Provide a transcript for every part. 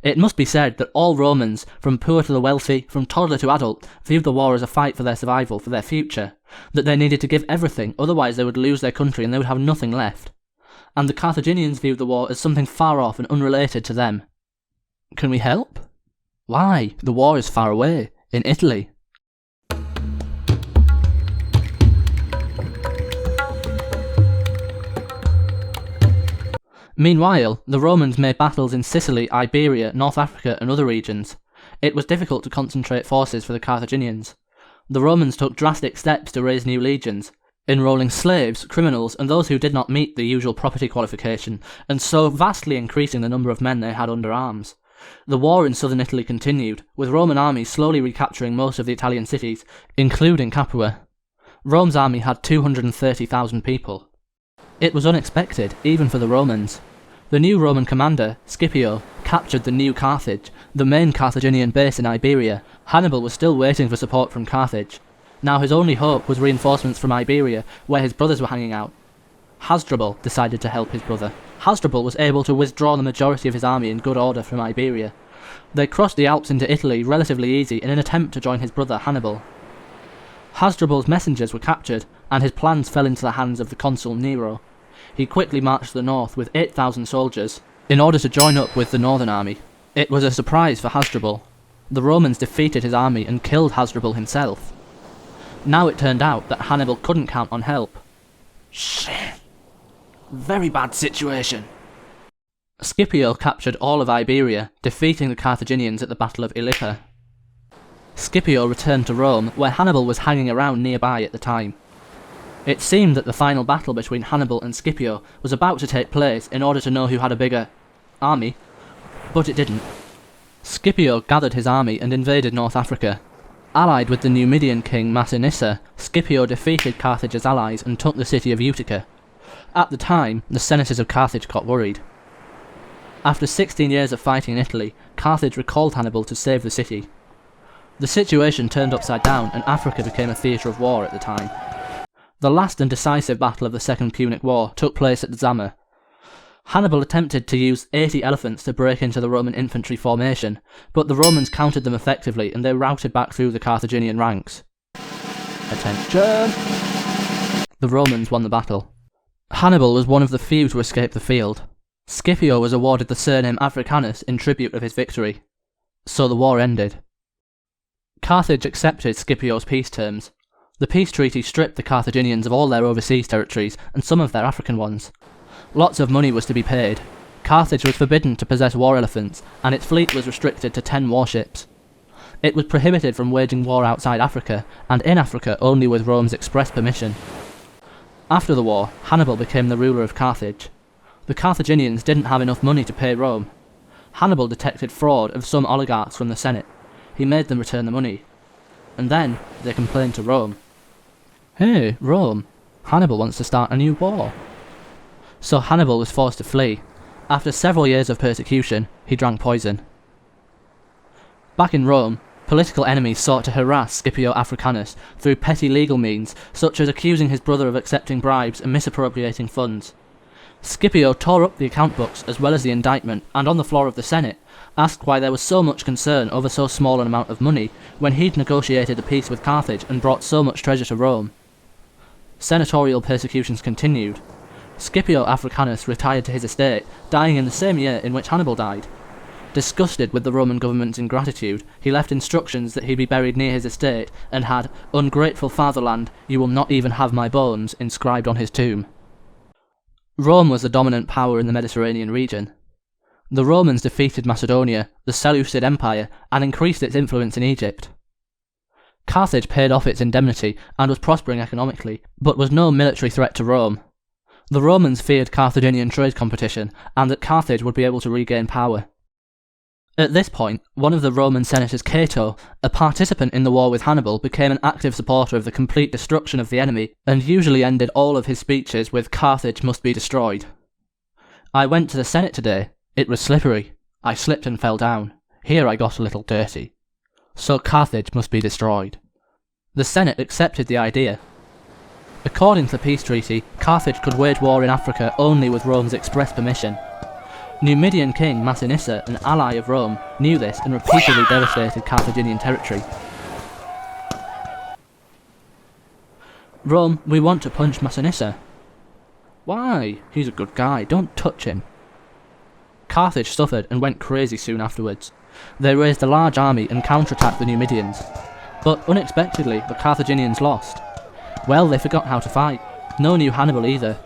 It must be said that all Romans, from poor to the wealthy, from toddler to adult, viewed the war as a fight for their survival, for their future, that they needed to give everything, otherwise they would lose their country and they would have nothing left. And the Carthaginians viewed the war as something far off and unrelated to them. Can we help? Why? The war is far away, in Italy. Meanwhile, the Romans made battles in Sicily, Iberia, North Africa and other regions. It was difficult to concentrate forces for the Carthaginians. The Romans took drastic steps to raise new legions, enrolling slaves, criminals and those who did not meet the usual property qualification, and so vastly increasing the number of men they had under arms. The war in southern Italy continued, with Roman armies slowly recapturing most of the Italian cities, including Capua. Rome's army had 230,000 people. It was unexpected, even for the Romans. The new Roman commander, Scipio, captured the new Carthage, the main Carthaginian base in Iberia. Hannibal was still waiting for support from Carthage. Now his only hope was reinforcements from Iberia, where his brothers were hanging out. Hasdrubal decided to help his brother. Hasdrubal was able to withdraw the majority of his army in good order from Iberia. They crossed the Alps into Italy relatively easy in an attempt to join his brother Hannibal. Hasdrubal's messengers were captured, and his plans fell into the hands of the consul Nero. He quickly marched to the north with 8,000 soldiers, in order to join up with the northern army. It was a surprise for Hasdrubal. The Romans defeated his army and killed Hasdrubal himself. Now it turned out that Hannibal couldn't count on help. Shit. Very bad situation. Scipio captured all of Iberia, defeating the Carthaginians at the Battle of Ilipa. Scipio returned to Rome, where Hannibal was hanging around nearby at the time. It seemed that the final battle between Hannibal and Scipio was about to take place in order to know who had a bigger army, but it didn't. Scipio gathered his army and invaded North Africa. Allied with the Numidian king Massinissa, Scipio defeated Carthage's allies and took the city of Utica. At the time, the senators of Carthage got worried. After 16 years of fighting in Italy, Carthage recalled Hannibal to save the city. The situation turned upside down and Africa became a theatre of war at the time. The last and decisive battle of the Second Punic War took place at Zama. Hannibal attempted to use 80 elephants to break into the Roman infantry formation, but the Romans countered them effectively and they routed back through the Carthaginian ranks. Attention! The Romans won the battle. Hannibal was one of the few to escape the field. Scipio was awarded the surname Africanus in tribute of his victory. So the war ended. Carthage accepted Scipio's peace terms. The peace treaty stripped the Carthaginians of all their overseas territories and some of their African ones. Lots of money was to be paid. Carthage was forbidden to possess war elephants, and its fleet was restricted to 10 warships. It was prohibited from waging war outside Africa, and in Africa only with Rome's express permission. After the war, Hannibal became the ruler of Carthage. The Carthaginians didn't have enough money to pay Rome. Hannibal detected fraud of some oligarchs from the Senate. He made them return the money. And then, they complained to Rome. Hey, Rome, Hannibal wants to start a new war. So Hannibal was forced to flee. After several years of persecution, he drank poison. Back in Rome, political enemies sought to harass Scipio Africanus through petty legal means, such as accusing his brother of accepting bribes and misappropriating funds. Scipio tore up the account books as well as the indictment, and on the floor of the Senate, asked why there was so much concern over so small an amount of money when he'd negotiated a peace with Carthage and brought so much treasure to Rome. Senatorial persecutions continued. Scipio Africanus retired to his estate, dying in the same year in which Hannibal died. Disgusted with the Roman government's ingratitude, he left instructions that he be buried near his estate and had "Ungrateful fatherland, you will not even have my bones" inscribed on his tomb. Rome was the dominant power in the Mediterranean region. The Romans defeated Macedonia, the Seleucid Empire, and increased its influence in Egypt. Carthage paid off its indemnity and was prospering economically, but was no military threat to Rome. The Romans feared Carthaginian trade competition, and that Carthage would be able to regain power. At this point, one of the Roman senators, Cato, a participant in the war with Hannibal, became an active supporter of the complete destruction of the enemy, and usually ended all of his speeches with "Carthage must be destroyed." "I went to the Senate today. It was slippery. I slipped and fell down. Here I got a little dirty. So Carthage must be destroyed." The Senate accepted the idea. According to the peace treaty, Carthage could wage war in Africa only with Rome's express permission. Numidian king Massinissa, an ally of Rome, knew this and repeatedly devastated Carthaginian territory. Rome, we want to punch Massinissa. Why? He's a good guy, don't touch him. Carthage suffered and went crazy soon afterwards. They raised a large army and counterattacked the Numidians. But unexpectedly, the Carthaginians lost. Well, they forgot how to fight. No one knew Hannibal either.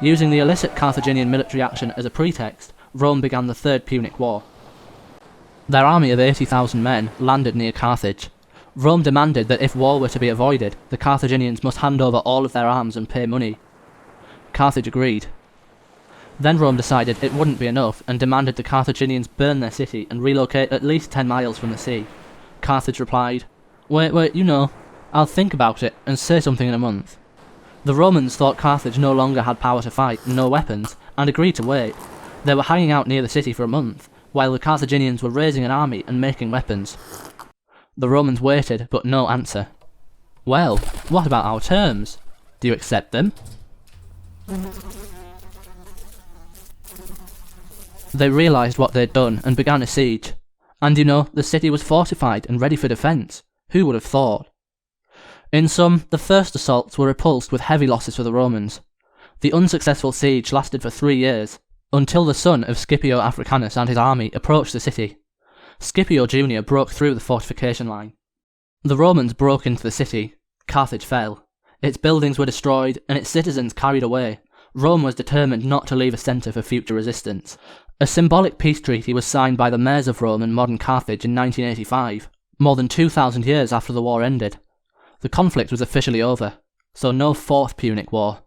Using the illicit Carthaginian military action as a pretext, Rome began the Third Punic War. Their army of 80,000 men landed near Carthage. Rome demanded that if war were to be avoided, the Carthaginians must hand over all of their arms and pay money. Carthage agreed. Then Rome decided it wouldn't be enough and demanded the Carthaginians burn their city and relocate at least 10 miles from the sea. Carthage replied, Wait, you know, I'll think about it and say something in a month. The Romans thought Carthage no longer had power to fight and no weapons, and agreed to wait. They were hanging out near the city for a month, while the Carthaginians were raising an army and making weapons. The Romans waited, but no answer. Well, what about our terms? Do you accept them? They realised what they'd done and began a siege. And you know, the city was fortified and ready for defence. Who would have thought? In sum, the first assaults were repulsed with heavy losses for the Romans. The unsuccessful siege lasted for 3 years, until the son of Scipio Africanus and his army approached the city. Scipio Jr. broke through the fortification line. The Romans broke into the city. Carthage fell. Its buildings were destroyed and its citizens carried away. Rome was determined not to leave a centre for future resistance. A symbolic peace treaty was signed by the mayors of Rome and modern Carthage in 1985, more than 2,000 years after the war ended. The conflict was officially over, so no Fourth Punic War.